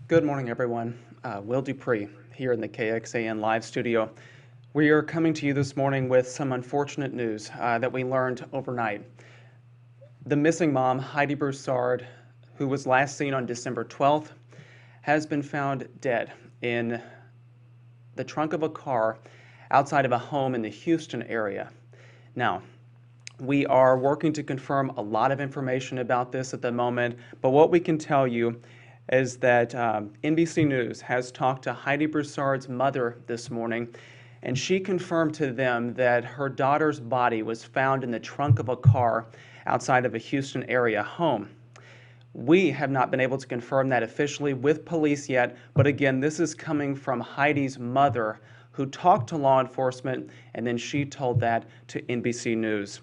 Good morning, everyone. Will Dupree here in the KXAN live studio. We are coming to you this morning with some unfortunate news that we learned overnight. The missing mom, Heidi Broussard, who was last seen on December 12th, has been found dead in the trunk of a car outside of a home in the Houston area. Now, we are working to confirm a lot of information about this at the moment, but what we can tell you is that NBC News has talked to Heidi Broussard's mother this morning, and she confirmed to them that her daughter's body was found in the trunk of a car outside of a Houston area home. We have not been able to confirm that officially with police yet, but again, this is coming from Heidi's mother, who talked to law enforcement, and then she told that to NBC News.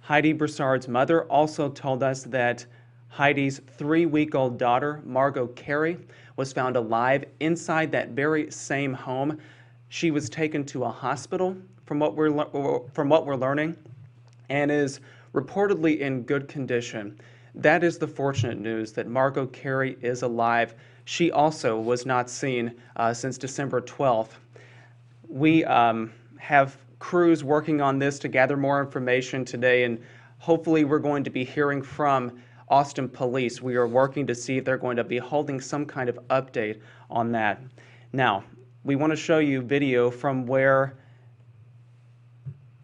Heidi Broussard's mother also told us that Heidi's 3-week-old daughter, Margot Carey, was found alive inside that very same home. She was taken to a hospital, from what we're learning, and is reportedly in good condition. That is the fortunate news, that Margot Carey is alive. She also was not seen since December 12th. We have crews working on this to gather more information today, and hopefully we're going to be hearing from Austin Police. We are working to see if they're going to be holding some kind of update on that. Now, we want to show you video from where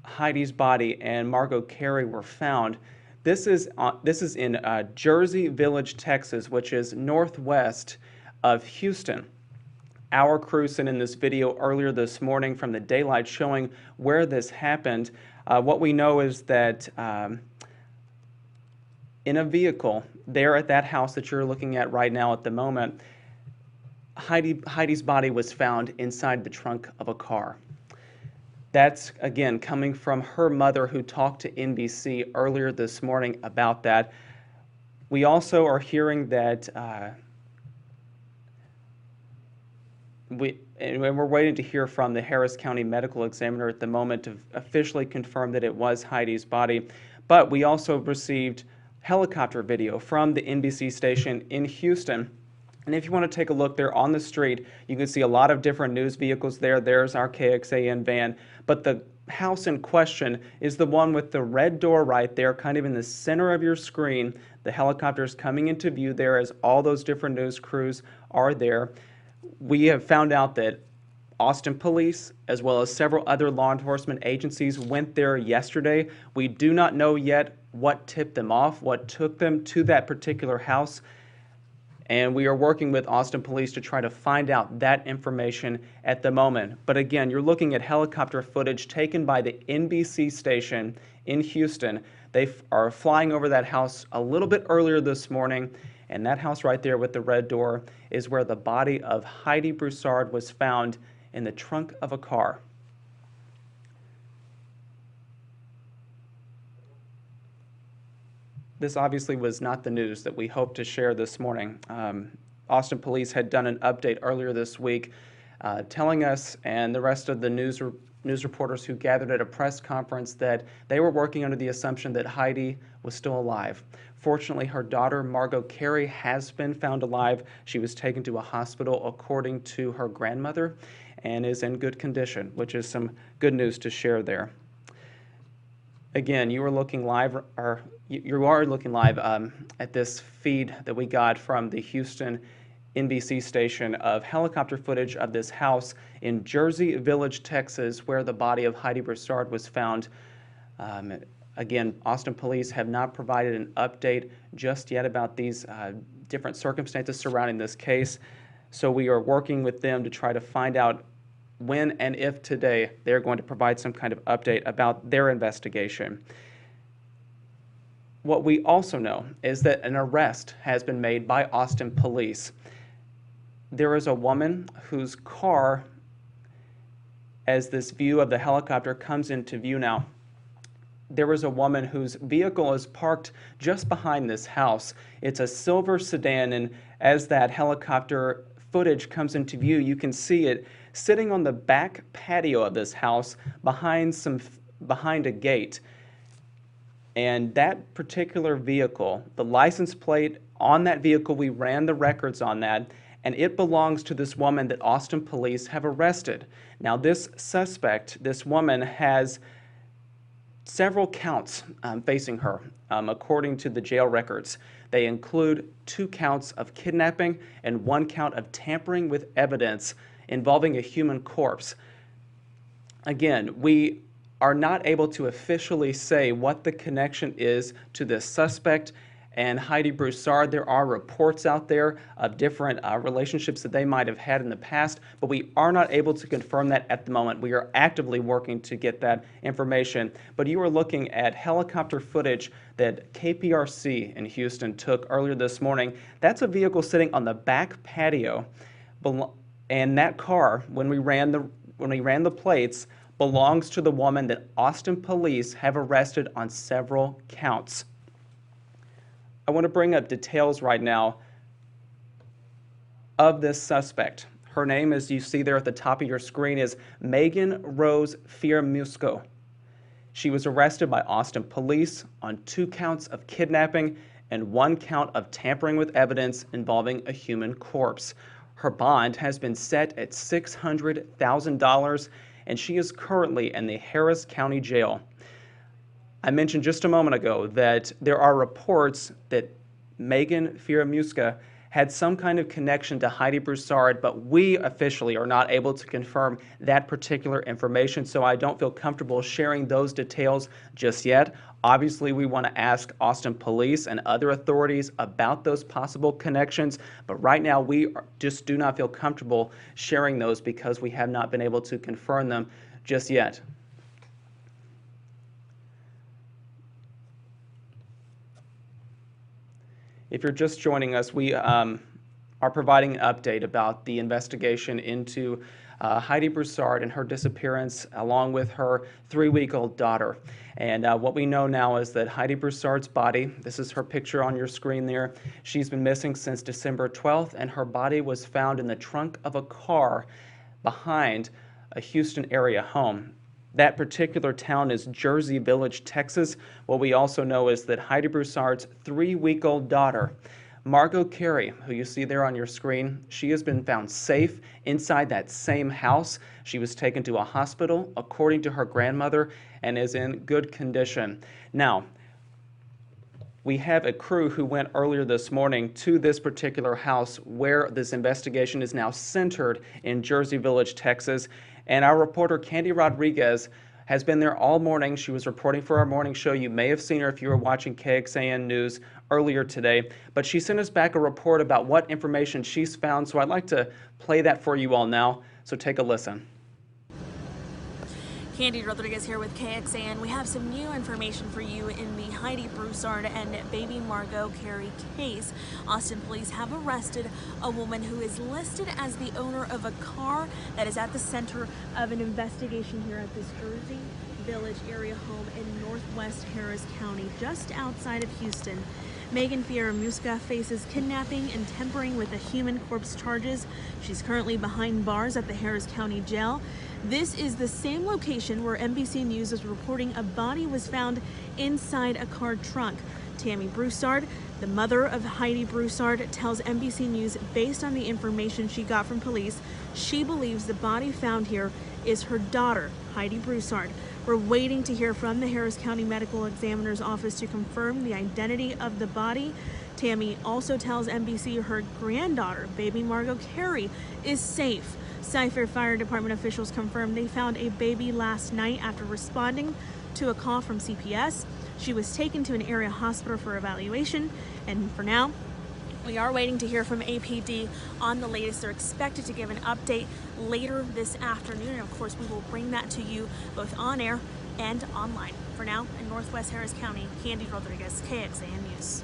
Heidi's body and Margot Carey were found. This is in Jersey Village, Texas, which is northwest of Houston. Our crew sent in this video earlier this morning from the daylight showing where this happened. What we know is that in a vehicle there at that house that you're looking at right now at the moment, Heidi's body was found inside the trunk of a car. That's, again, coming from her mother, who talked to NBC earlier this morning about that. We also are hearing that we're waiting to hear from the Harris County Medical Examiner at the moment to officially confirm that it was Heidi's body. But we also received helicopter video from the NBC station in Houston. And if you want to take a look there on the street, you can see a lot of different news vehicles there. There's our KXAN van. But the house in question is the one with the red door right there, kind of in the center of your screen. The helicopter's coming into view there as all those different news crews are there. We have found out that Austin Police, as well as several other law enforcement agencies, went there yesterday. We do not know yet what tipped them off, what took them to that particular house. And we are working with Austin Police to try to find out that information at the moment. But again, you're looking at helicopter footage taken by the NBC station in Houston. They are flying over that house a little bit earlier this morning, and that house right there with the red door is where the body of Heidi Broussard was found in the trunk of a car. This obviously was not the news that we hoped to share this morning. Austin Police had done an update earlier this week telling us and the rest of the news reporters who gathered at a press conference that they were working under the assumption that Heidi was still alive. Fortunately, her daughter, Margot Carey, has been found alive. She was taken to a hospital according to her grandmother and is in good condition, which is some good news to share there. Again, you are looking live at this feed that we got from the Houston NBC station of helicopter footage of this house in Jersey Village, Texas, where the body of Heidi Broussard was found. Again, Austin Police have not provided an update just yet about these different circumstances surrounding this case, so we are working with them to try to find out when and if today they're going to provide some kind of update about their investigation. What we also know is that an arrest has been made by Austin Police. There is a woman whose car, as this view of the helicopter comes into view now, there is a woman whose vehicle is parked just behind this house. It's a silver sedan, and as that helicopter footage comes into view, you can see it sitting on the back patio of this house behind a gate. And that particular vehicle, the license plate on that vehicle, we ran the records on that, and it belongs to this woman that Austin police have arrested. Now, this suspect, this woman, has several counts facing her, according to the jail records. They include 2 counts of kidnapping and 1 count of tampering with evidence involving a human corpse. Again, we are not able to officially say what the connection is to this suspect and Heidi Broussard. There are reports out there of different relationships that they might have had in the past, but we are not able to confirm that at the moment. We are actively working to get that information. But you are looking at helicopter footage that KPRC in Houston took earlier this morning. That's a vehicle sitting on the back patio, and that car, when we ran the plates, belongs to the woman that Austin police have arrested on several counts. I want to bring up details right now of this suspect. Her name, as you see there at the top of your screen, is Megan Rose Fiermusco. She was arrested by Austin police on 2 counts of kidnapping and 1 count of tampering with evidence involving a human corpse. Her bond has been set at $600,000, and she is currently in the Harris County Jail. I mentioned just a moment ago that there are reports that Megan Fiermusca had some kind of connection to Heidi Broussard, but we officially are not able to confirm that particular information, so I don't feel comfortable sharing those details just yet. Obviously, we want to ask Austin police and other authorities about those possible connections, but right now we just do not feel comfortable sharing those because we have not been able to confirm them just yet. If you're just joining us, we are providing an update about the investigation into Heidi Broussard and her disappearance, along with her 3-week-old daughter. And what we know now is that Heidi Broussard's body, this is her picture on your screen there, she's been missing since December 12th, and her body was found in the trunk of a car behind a Houston area home. That particular town is Jersey Village, Texas. What we also know is that Heidi Broussard's 3-week-old daughter, Margot Carey, who you see there on your screen, she has been found safe inside that same house. She was taken to a hospital, according to her grandmother, and is in good condition. Now, we have a crew who went earlier this morning to this particular house where this investigation is now centered in Jersey Village, Texas. And our reporter, Candy Rodriguez, has been there all morning. She was reporting for our morning show. You may have seen her if you were watching KXAN News earlier today. But she sent us back a report about what information she's found. So I'd like to play that for you all now. So take a listen. Candy Rodriguez here with KXAN. We have some new information for you in the Heidi Broussard and baby Margot Carey case. Austin police have arrested a woman who is listed as the owner of a car that is at the center of an investigation here at this Jersey Village area home in northwest Harris County, just outside of Houston. Megan Fiermusca faces kidnapping and tampering with a human corpse charges. She's currently behind bars at the Harris County Jail. This is the same location where NBC News is reporting a body was found inside a car trunk. Tammy Broussard, the mother of Heidi Broussard, tells NBC News based on the information she got from police, she believes the body found here is her daughter, Heidi Broussard. We're waiting to hear from the Harris County Medical Examiner's Office to confirm the identity of the body. Tammy also tells NBC her granddaughter, baby Margot Carey, is safe. Cypher Fire Department officials confirmed they found a baby last night after responding to a call from CPS. She was taken to an area hospital for evaluation, and for now, we are waiting to hear from APD on the latest. They're expected to give an update later this afternoon, and of course we will bring that to you both on air and online. For now, in northwest Harris County, Candy Rodriguez, KXAN News.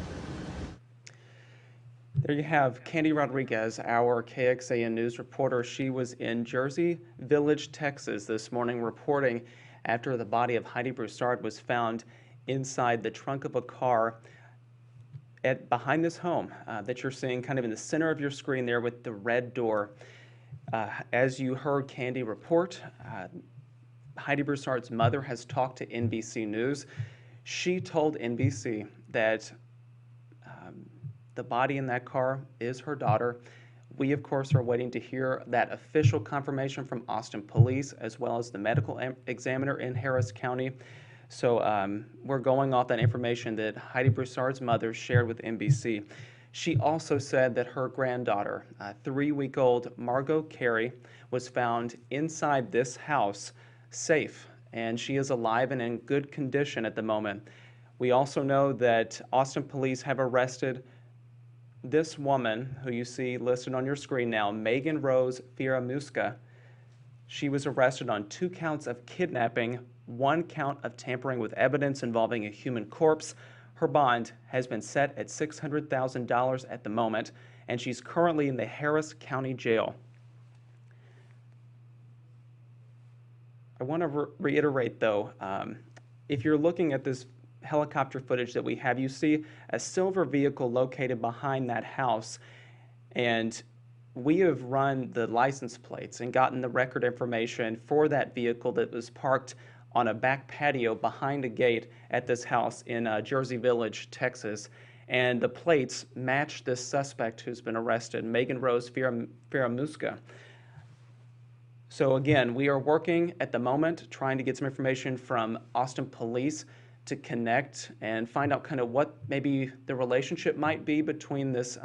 There you have Candy Rodriguez, our KXAN News reporter. She was in Jersey Village, Texas this morning reporting after the body of Heidi Broussard was found inside the trunk of a car behind this home that you're seeing kind of in the center of your screen there with the red door. As you heard Candy report, Heidi Broussard's mother has talked to NBC News. She told NBC that the body in that car is her daughter. We, of course, are waiting to hear that official confirmation from Austin Police as well as the medical examiner in Harris County. So we're going off that information that Heidi Broussard's mother shared with NBC. She also said that her granddaughter, 3-week-old Margot Carey, was found inside this house safe, and she is alive and in good condition at the moment. We also know that Austin Police have arrested this woman who you see listed on your screen now, Megan Rose Firamuska. She was arrested on 2 counts of kidnapping, 1 count of tampering with evidence involving a human corpse. Her bond has been set at $600,000 at the moment, and she's currently in the Harris County Jail. I want to reiterate, though, if you're looking at this helicopter footage that we have, you see a silver vehicle located behind that house, and we have run the license plates and gotten the record information for that vehicle that was parked on a back patio behind a gate at this house in Jersey Village, Texas. And the plates match this suspect who's been arrested, Megan Rose Firamuska. So again, we are working at the moment trying to get some information from Austin Police to connect and find out kind of what maybe the relationship might be between this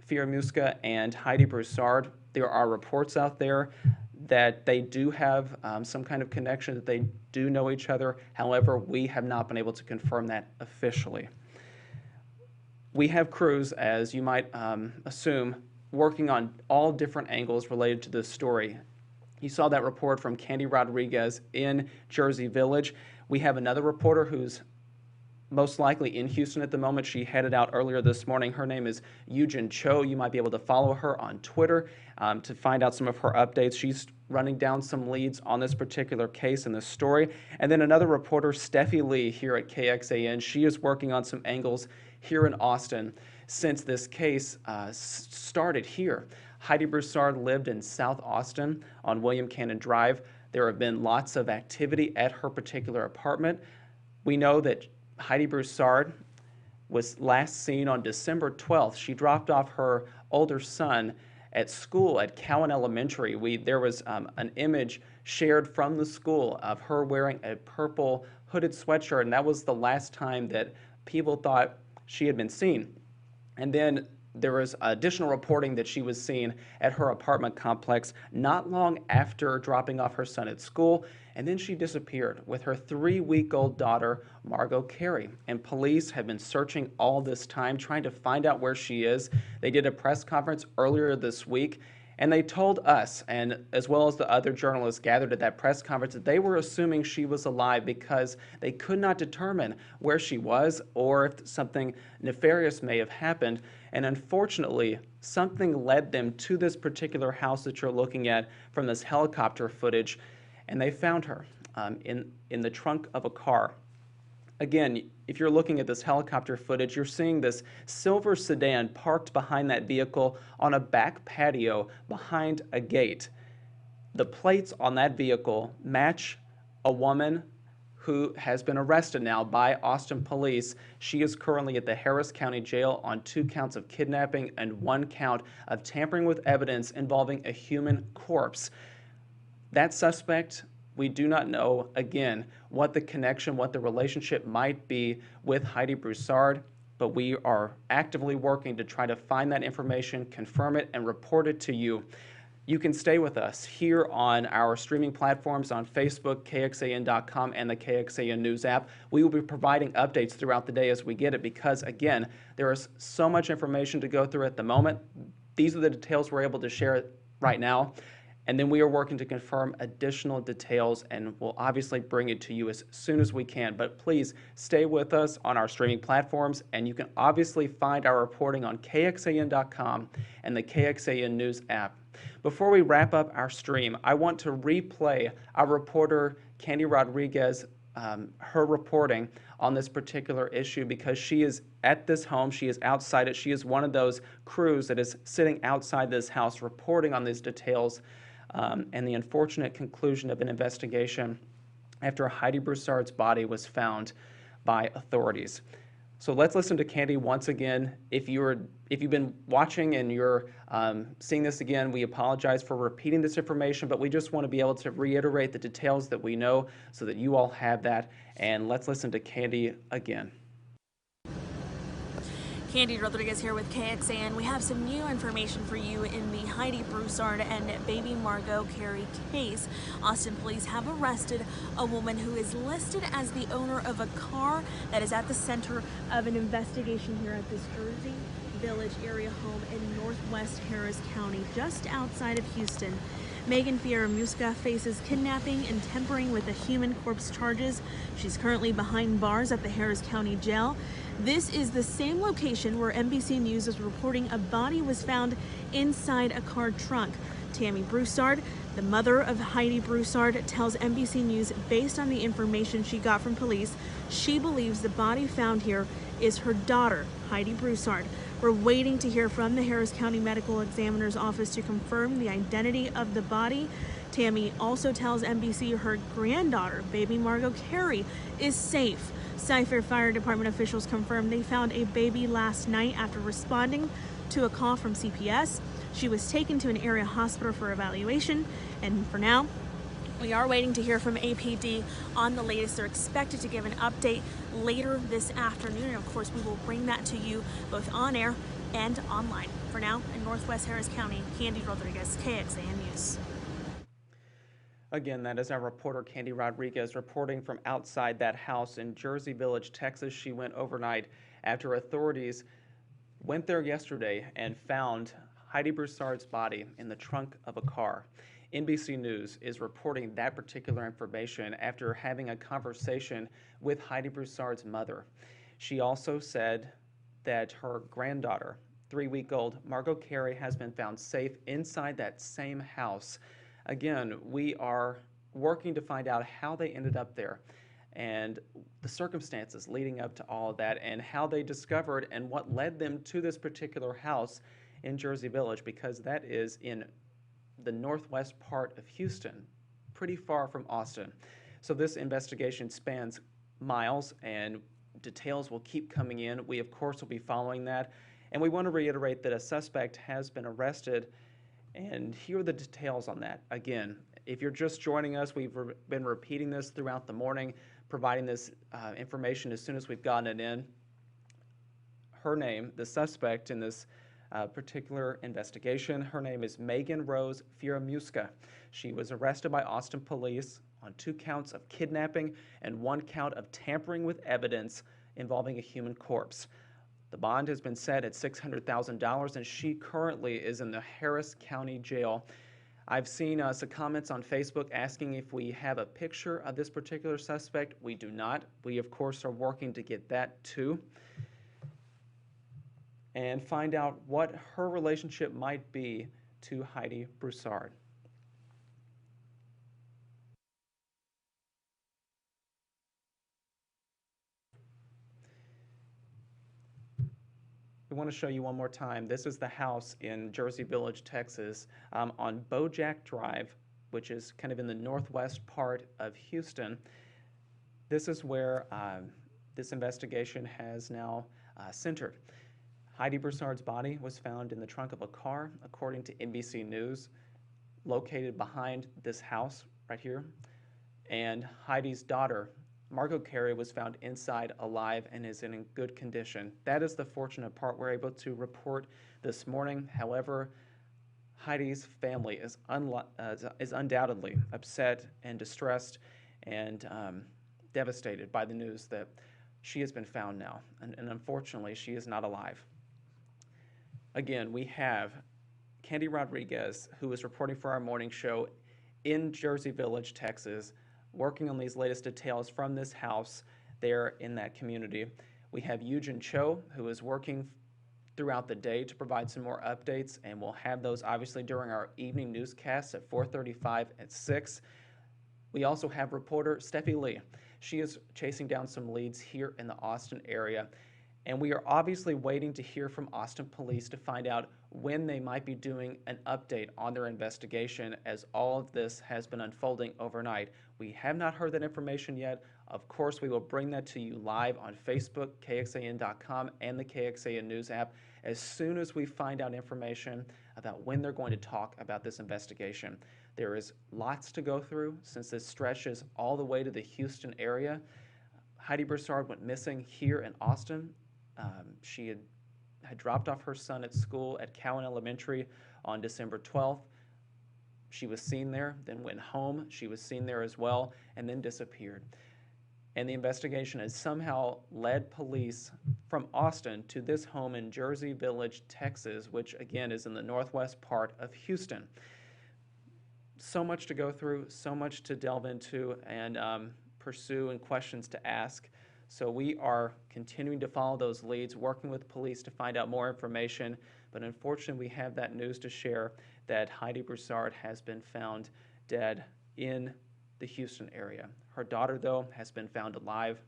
Firamuska and Heidi Broussard. There are reports out there that they do have some kind of connection, that they do know each other. However, we have not been able to confirm that officially. We have crews, as you might assume, working on all different angles related to this story. You saw that report from Candy Rodriguez in Jersey Village. We have another reporter who's most likely in Houston at the moment. She headed out earlier this morning. Her name is Yujin Cho. You might be able to follow her on Twitter to find out some of her updates. She's running down some leads on this particular case and this story. And then another reporter, Steffi Lee, here at KXAN. She is working on some angles here in Austin since this case started here. Heidi Broussard lived in South Austin on William Cannon Drive. There have been lots of activity at her particular apartment. We know that Heidi Broussard was last seen on December 12th. She dropped off her older son at school at Cowan Elementary. There was an image shared from the school of her wearing a purple hooded sweatshirt, and that was the last time that people thought she had been seen. And then there was additional reporting that she was seen at her apartment complex not long after dropping off her son at school, and then she disappeared with her 3-week-old daughter, Margot Carey. And police have been searching all this time, trying to find out where she is. They did a press conference earlier this week, and they told us, and as well as the other journalists gathered at that press conference, that they were assuming she was alive because they could not determine where she was or if something nefarious may have happened. And unfortunately, something led them to this particular house that you're looking at from this helicopter footage, and they found her in the trunk of a car. Again, if you're looking at this helicopter footage, you're seeing this silver sedan parked behind that vehicle on a back patio behind a gate. The plates on that vehicle match a woman who has been arrested now by Austin Police. She is currently at the Harris County Jail on 2 counts of kidnapping and 1 count of tampering with evidence involving a human corpse. That suspect, we do not know, again, what the connection, what the relationship might be with Heidi Broussard, but we are actively working to try to find that information, confirm it, and report it to you. You can stay with us here on our streaming platforms on Facebook, KXAN.com, and the KXAN News app. We will be providing updates throughout the day as we get it because, again, there is so much information to go through at the moment. These are the details we're able to share right now. And then we are working to confirm additional details, and we'll obviously bring it to you as soon as we can. But please stay with us on our streaming platforms, and you can obviously find our reporting on KXAN.com and the KXAN News app. Before we wrap up our stream, I want to replay our reporter, Candy Rodriguez, her reporting on this particular issue because she is at this home, she is outside it, she is one of those crews that is sitting outside this house reporting on these details and the unfortunate conclusion of an investigation after Heidi Broussard's body was found by authorities. So let's listen to Candy once again. If you've been watching and you're seeing this again, we apologize for repeating this information, but we just want to be able to reiterate the details that we know so that you all have that. And let's listen to Candy again. Candy Rodriguez here with KXAN. We have some new information for you in the Heidi Broussard and baby Margot Carey case. Austin police have arrested a woman who is listed as the owner of a car that is at the center of an investigation here at this Jersey Village area home in northwest Harris County, just outside of Houston. Megan Fierra-Musca faces kidnapping and tampering with a human corpse charges. She's currently behind bars at the Harris County Jail. This is the same location where NBC News is reporting a body was found inside a car trunk. Tammy Broussard, the mother of Heidi Broussard, tells NBC News based on the information she got from police, she believes the body found here is her daughter, Heidi Broussard. We're waiting to hear from the Harris County Medical Examiner's Office to confirm the identity of the body. Tammy also tells NBC her granddaughter, baby Margot Carey, is safe. Cy-Fair Fire Department officials confirmed they found a baby last night after responding to a call from CPS. She was taken to an area hospital for evaluation, and for now, we are waiting to hear from APD on the latest. They're expected to give an update later this afternoon, and of course we will bring that to you both on air and online. For now, in northwest Harris County, Candy Rodriguez, KXAN News. Again, that is our reporter Candy Rodriguez reporting from outside that house in Jersey Village, Texas. She went overnight after authorities went there yesterday and found Heidi Broussard's body in the trunk of a car. NBC News is reporting that particular information after having a conversation with Heidi Broussard's mother. She also said that her granddaughter, 3-week-old Margot Carey, has been found safe inside that same house. Again, we are working to find out how they ended up there and the circumstances leading up to all of that and how they discovered and what led them to this particular house in Jersey Village, because that is in the northwest part of Houston, pretty far from Austin. So this investigation spans miles and details will keep coming in. We, of course, will be following that. And we want to reiterate that a suspect has been arrested. And here are the details on that. Again, if you're just joining us, we've been repeating this throughout the morning, providing this information as soon as we've gotten it in. Her name, the suspect in this particular investigation, her name is Megan Rose Fierra-Musca. She was arrested by Austin police on 2 counts of kidnapping and 1 count of tampering with evidence involving a human corpse. The bond has been set at $600,000, and she currently is in the Harris County Jail. I've seen some comments on Facebook asking if we have a picture of this particular suspect. We do not. We, of course, are working to get that too and find out what her relationship might be to Heidi Broussard. We want to show you one more time. This is the house in Jersey Village, Texas, on Bojack Drive, which is kind of in the northwest part of Houston. This is where this investigation has now centered. Heidi Broussard's body was found in the trunk of a car, according to NBC News, located behind this house right here. And Heidi's daughter, Margot Carey, was found inside alive and is in good condition. That is the fortunate part we're able to report this morning. However, Heidi's family is undoubtedly upset and distressed and devastated by the news that she has been found now. And unfortunately, she is not alive. Again, we have Candy Rodriguez, who is reporting for our morning show in Jersey Village, Texas, working on these latest details from this house there in that community. We have Eugen Cho, who is working throughout the day to provide some more updates, and we'll have those obviously during our evening newscasts at 4:35 at 6. We also have reporter Steffi Lee. She is chasing down some leads here in the Austin area. And we are obviously waiting to hear from Austin Police to find out when they might be doing an update on their investigation, as all of this has been unfolding overnight. We have not heard that information yet. Of course, we will bring that to you live on Facebook, KXAN.com, and the KXAN News app as soon as we find out information about when they're going to talk about this investigation. There is lots to go through since this stretches all the way to the Houston area. Heidi Broussard went missing here in Austin. She had dropped off her son at school at Cowan Elementary on December 12th. She was seen there, then went home. She was seen there as well, and then disappeared. And the investigation has somehow led police from Austin to this home in Jersey Village, Texas, which again is in the northwest part of Houston. So much to go through, so much to delve into and pursue, and questions to ask. So we are continuing to follow those leads, working with police to find out more information. But unfortunately, we have that news to share that Heidi Broussard has been found dead in the Houston area. Her daughter, though, has been found alive.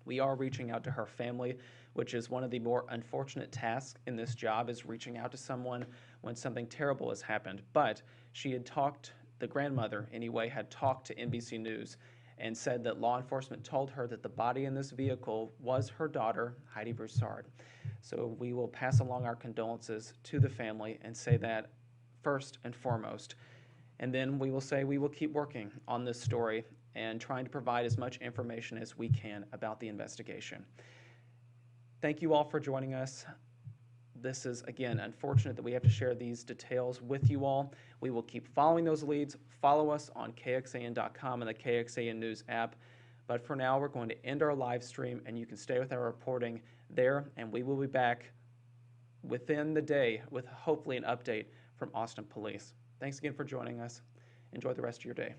We are reaching out to her family, which is one of the more unfortunate tasks in this job, is reaching out to someone when something terrible has happened. But she had talked, the grandmother anyway, had talked to NBC News and said that law enforcement told her that the body in this vehicle was her daughter, Heidi Broussard. So we will pass along our condolences to the family and say that first and foremost. And then we will say we will keep working on this story and trying to provide as much information as we can about the investigation. Thank you all for joining us. This is, again, unfortunate that we have to share these details with you all. We will keep following those leads. Follow us on KXAN.com and the KXAN News app. But for now, we're going to end our live stream, and you can stay with our reporting there, and we will be back within the day with hopefully an update from Austin Police. Thanks again for joining us. Enjoy the rest of your day.